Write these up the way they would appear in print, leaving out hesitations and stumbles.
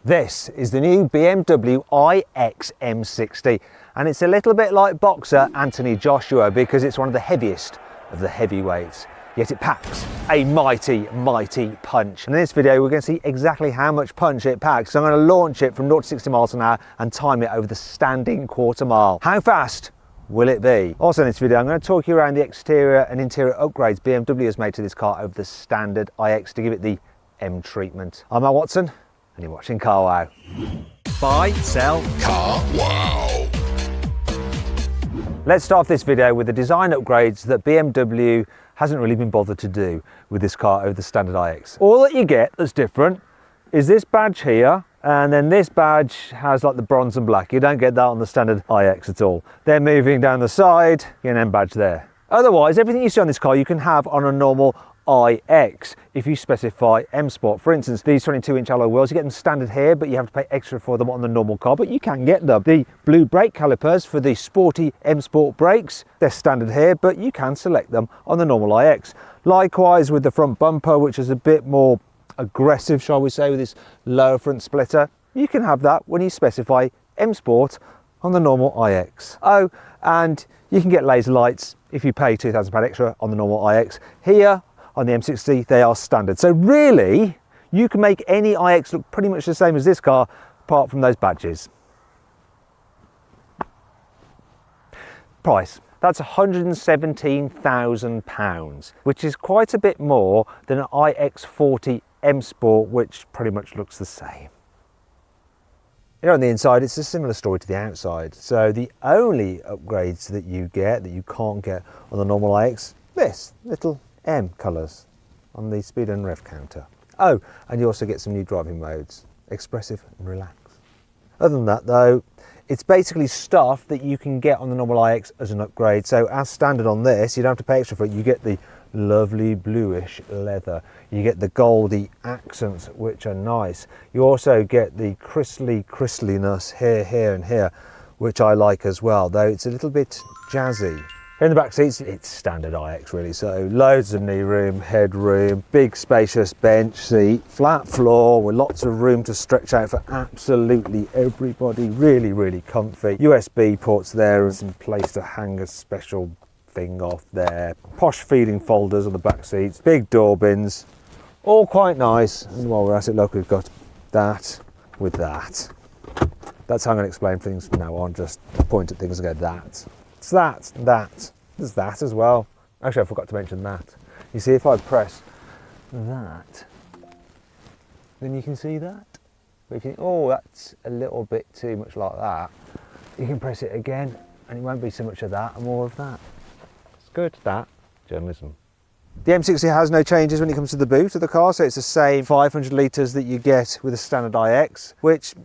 This is the new BMW Ix-M60, and it's a little bit like boxer Anthony Joshua because it's one of the heaviest of the heavyweights, yet it packs a mighty, mighty punch. And in this video, we're going to see exactly how much punch it packs. So I'm going to launch it from 0 to 60 miles an hour and time it over the standing quarter mile. How fast will it be? Also in this video, I'm going to talk you around the exterior and interior upgrades BMW has made to this car over the standard iX to give it the M treatment. I'm Matt Watson, and you're watching Car Wow. Buy, sell, Car Wow. Let's start off this video with the design upgrades that BMW hasn't really been bothered to do with this car over the standard iX. All that you get that's different is this badge here, and then this badge has like the bronze and black. You don't get that on the standard iX at all. They're moving down the side, you get an M badge there. Otherwise, everything you see on this car you can have on a normal iX if you specify M Sport. For instance, these 22-inch alloy wheels, you get them standard here, but you have to pay extra for them on the normal car, but you can get them. The blue brake calipers for the sporty M Sport brakes, they're standard here, but you can select them on the normal iX. Likewise with the front bumper, which is a bit more aggressive, shall we say, with this lower front splitter, you can have that when you specify M Sport on the normal iX. Oh, and you can get laser lights if you pay £2,000 extra on the normal iX. Here on the M60, they are standard. So really, you can make any iX look pretty much the same as this car, apart from those badges. Price, that's £117,000, which is quite a bit more than an iX40 M Sport, which pretty much looks the same. Here on the inside, it's a similar story to the outside. So the only upgrades that you get that you can't get on the normal iX, this little M colours on the speed and rev counter. Oh, and you also get some new driving modes, expressive and relax. Other than that though, it's basically stuff that you can get on the normal iX as an upgrade. So as standard on this, you don't have to pay extra for it. You get the lovely bluish leather. You get the goldy accents, which are nice. You also get the crystliness here and here, which I like as well, though it's a little bit jazzy. Here in the back seats, it's standard iX really, so loads of knee room, headroom, big spacious bench seat, flat floor with lots of room to stretch out for absolutely everybody, really, really comfy. USB ports there and some place to hang a special thing off there. Posh feeding folders on the back seats, big door bins, all quite nice. And while we're at it, look, we've got that with that. That's how I'm going to explain things from now on, just point at things and go that. It's that, there's that as well. Actually, I forgot to mention that. You see, if I press that, then you can see that. But if you think, oh, that's a little bit too much like that, you can press it again and it won't be so much of that and more of that. It's good, that. Journalism. The M60 has no changes when it comes to the boot of the car, so it's the same 500 litres that you get with a standard iX, which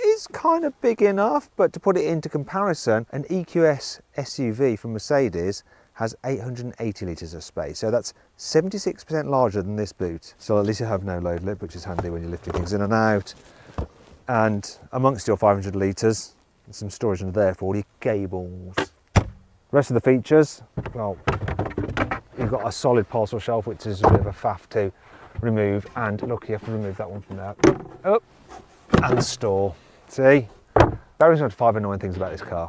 is kind of big enough, but to put it into comparison, an EQS SUV from Mercedes has 880 litres of space, so that's 76% larger than this boot. So at least you have no load lip, which is handy when you're lifting things in and out. And amongst your 500 litres, there's some storage under there for all your cables. The rest of the features, well, you've got a solid parcel shelf, which is a bit of a faff to remove, and look, you have to remove that one from there. Oh, and the store. See? There is not 5 annoying things about this car.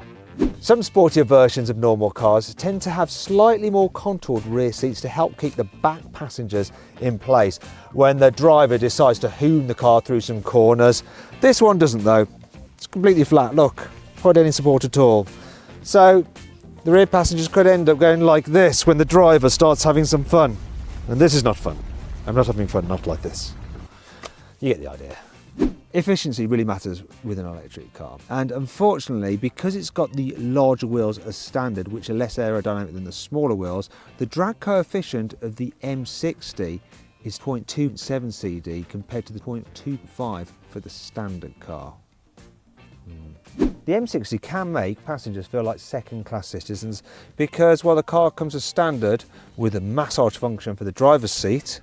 Some sportier versions of normal cars tend to have slightly more contoured rear seats to help keep the back passengers in place when the driver decides to hoon the car through some corners. This one doesn't though. It's completely flat, look, not any support at all. So the rear passengers could end up going like this when the driver starts having some fun. And this is not fun. I'm not having fun, not like this. You get the idea. Efficiency really matters with an electric car, and unfortunately, because it's got the larger wheels as standard, which are less aerodynamic than the smaller wheels, the drag coefficient of the M60 is 0.27 CD compared to the 0.25 for the standard car. The M60 can make passengers feel like second-class citizens because while the car comes as standard with a massage function for the driver's seat,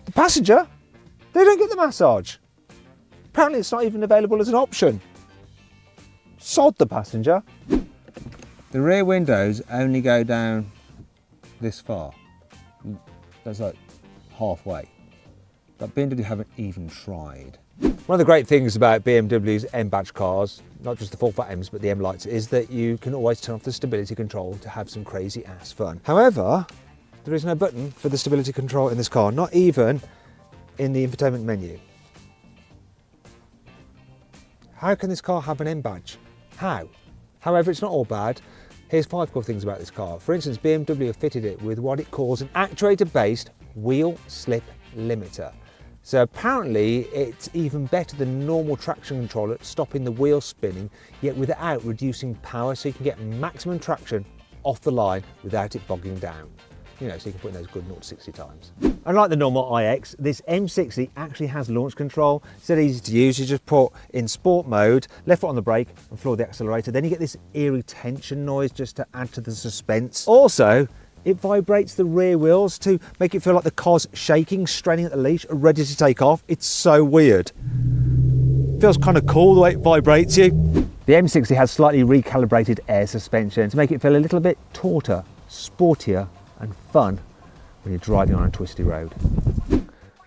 the passenger, they don't get the massage. Apparently it's not even available as an option. Sod the passenger. The rear windows only go down this far. That's like halfway. But BMW haven't even tried. One of the great things about BMW's M badge cars, not just the full fat M's but the M lights, is that you can always turn off the stability control to have some crazy ass fun. However, there is no button for the stability control in this car, not even in the infotainment menu. How can this car have an M badge? How? However, it's not all bad. Here's 5 cool things about this car. For instance, BMW have fitted it with what it calls an actuator-based wheel slip limiter. So apparently it's even better than normal traction control at stopping the wheel spinning, yet without reducing power, so you can get maximum traction off the line without it bogging down. You know, so you can put in those good 0 to 60 times. Unlike the normal iX, this M60 actually has launch control. It's dead easy to use. You just put in sport mode, left foot on the brake and floor the accelerator. Then you get this eerie tension noise just to add to the suspense. Also, it vibrates the rear wheels to make it feel like the car's shaking, straining at the leash, ready to take off. It's so weird. Feels kind of cool the way it vibrates you. The M60 has slightly recalibrated air suspension to make it feel a little bit tauter, sportier and fun when you're driving on a twisty road.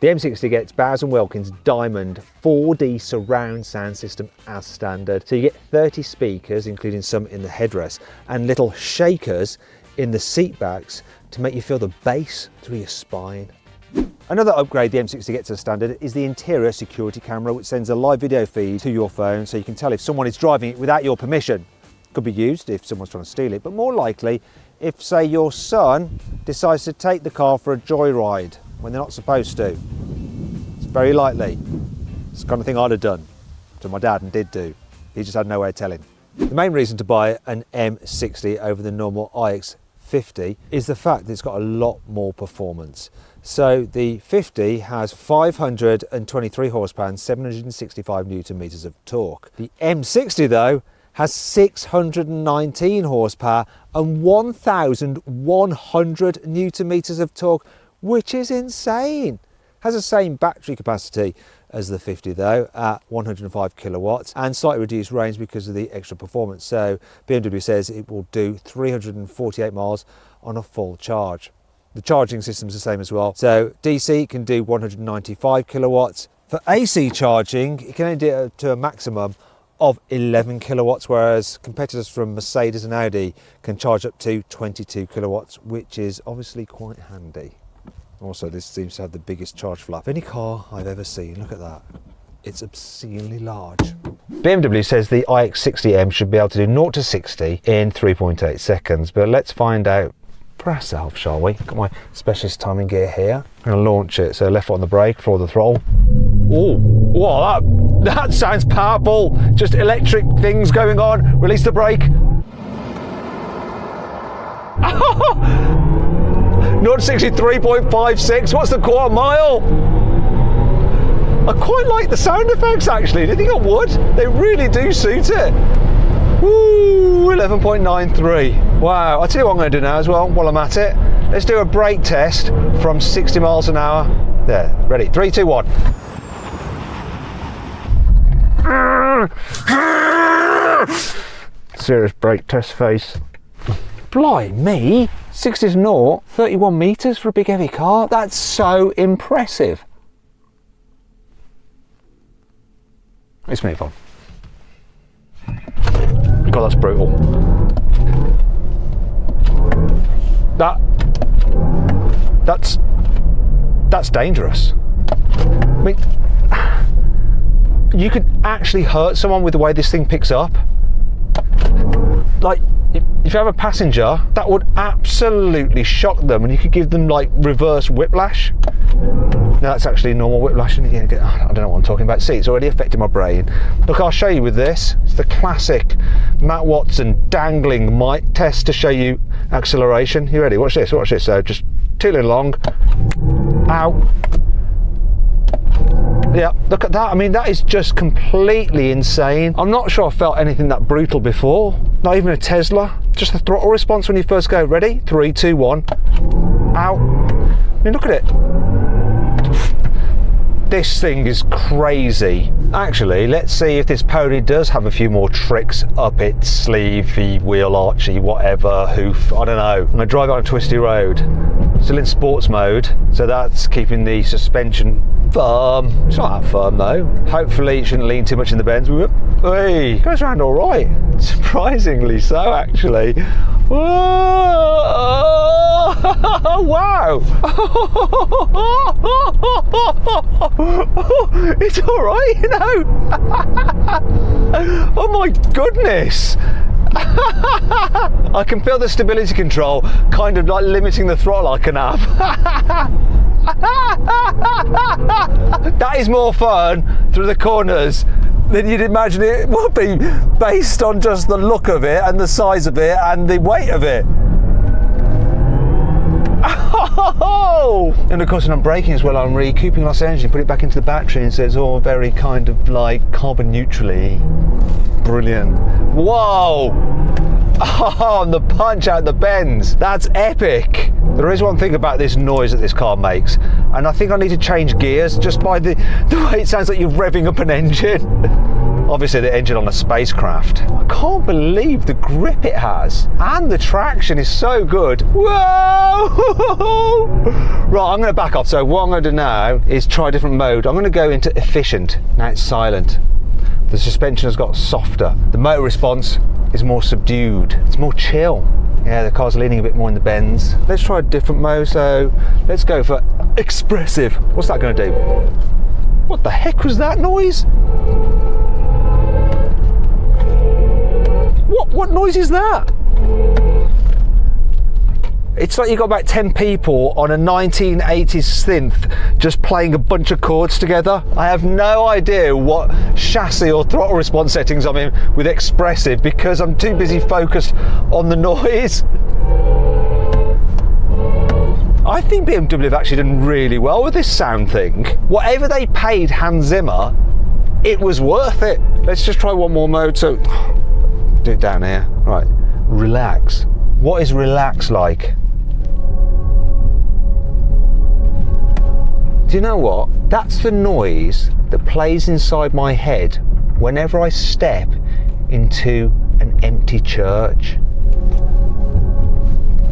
The M60 gets Bowers & Wilkins Diamond 4D surround sound system as standard. So you get 30 speakers, including some in the headrest, and little shakers in the seat backs to make you feel the bass through your spine. Another upgrade the M60 gets as standard is the interior security camera, which sends a live video feed to your phone so you can tell if someone is driving it without your permission. Could be used if someone's trying to steal it, but more likely if, say, your son decides to take the car for a joyride when they're not supposed to. It's very likely. It's the kind of thing I'd have done, so my dad and did do. He just had no way of telling. The main reason to buy an M60 over the normal iX50 is the fact that it's got a lot more performance. So the 50 has 523 horsepower and 765 newton meters of torque. The M60 though has 619 horsepower and 1,100 newton meters of torque, which is insane. Has the same battery capacity as the 50 though, at 105 kilowatts, and slightly reduced range because of the extra performance. So BMW says it will do 348 miles on a full charge. The charging system's the same as well. So DC can do 195 kilowatts. For AC charging, it can only do it to a maximum of 11 kilowatts, whereas competitors from Mercedes and Audi can charge up to 22 kilowatts, which is obviously quite handy. Also, this seems to have the biggest charge flap of any car I've ever seen. Look at that. It's obscenely large. BMW says the iX60M should be able to do 0 to 60 in 3.8 seconds, but let's find out for ourselves, shall we? Got my specialist timing gear here. I'm going to launch it, so left foot on the brake, floor the throttle. Oh, whoa, that sounds powerful. Just electric things going on. Release the brake. 0 to 60, 3.56. What's the quarter mile? I quite like the sound effects actually. Do you think I would? They really do suit it. Woo, 11.93. Wow, I'll tell you what I'm going to do now as well while I'm at it. Let's do a brake test from 60 miles an hour. There, ready, 3, 2, 1. Serious brake test face. Blimey, 60 to 0, 31 metres for a big heavy car. That's so impressive. Let's move on. God, that's brutal. That's dangerous. I mean, you could actually hurt someone with the way this thing picks up. Like, if you have a passenger, that would absolutely shock them and you could give them like reverse whiplash. No, that's actually normal whiplash. I don't know what I'm talking about. See, it's already affecting my brain. Look, I'll show you with this. It's the classic Matt Watson dangling mic test to show you acceleration. You ready? Watch this, watch this. So just tooling along. Ow. Yeah, look at that. I mean, that is just completely insane. I'm not sure I felt anything that brutal before. Not even a Tesla. Just the throttle response when you first go. Ready? 3, 2, 1. Ow. I mean, look at it. This thing is crazy. Actually, let's see if this pony does have a few more tricks up its sleeve, the wheel archy, whatever, hoof, I don't know. I'm gonna drive it on a twisty road. Still in sports mode, so that's keeping the suspension firm. It's not that firm though. Hopefully it shouldn't lean too much in the bends. Hey, goes around all right. Surprisingly so, actually. Whoa! Wow! It's all right, you know. Oh my goodness! I can feel the stability control kind of like limiting the throttle I can have. That is more fun through the corners than you'd imagine it would be based on just the look of it and the size of it and the weight of it. And of course when I'm braking as well, I'm recouping lost energy and put it back into the battery, and so it's all very kind of like carbon neutrally. Brilliant. Whoa! Oh, and the punch out the bends. That's epic. There is one thing about this noise that this car makes, and I think I need to change gears just by the way it sounds like you're revving up an engine. Obviously the engine on a spacecraft. I can't believe the grip it has, and the traction is so good. Whoa! Right, I'm going to back off. So what I'm going to do now is try a different mode. I'm going to go into efficient. Now it's silent. The suspension has got softer. The motor response is more subdued. It's more chill. Yeah, the car's leaning a bit more in the bends. Let's try a different mode. So let's go for expressive. What's that going to do? What the heck was that noise? What noise is that? It's like you've got about 10 people on a 1980s synth just playing a bunch of chords together. I have no idea what chassis or throttle response settings I'm in with expressive because I'm too busy focused on the noise. I think BMW have actually done really well with this sound thing. Whatever they paid Hans Zimmer, it was worth it. Let's just try one more mode. So, do it down here. Right, relax. What is relax like? Do you know what? That's the noise that plays inside my head whenever I step into an empty church.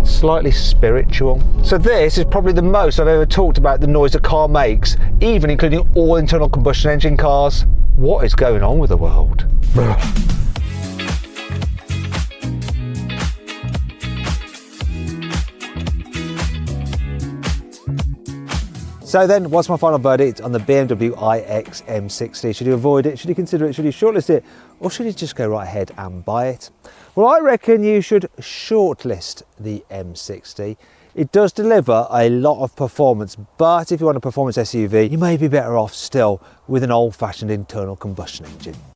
Slightly spiritual. So this is probably the most I've ever talked about the noise a car makes, even including all internal combustion engine cars. What is going on with the world? So then, what's my final verdict on the BMW Ix-M60? Should you avoid it? Should you consider it? Should you shortlist it? Or should you just go right ahead and buy it? Well, I reckon you should shortlist the M60. It does deliver a lot of performance, but if you want a performance SUV, you may be better off still with an old-fashioned internal combustion engine.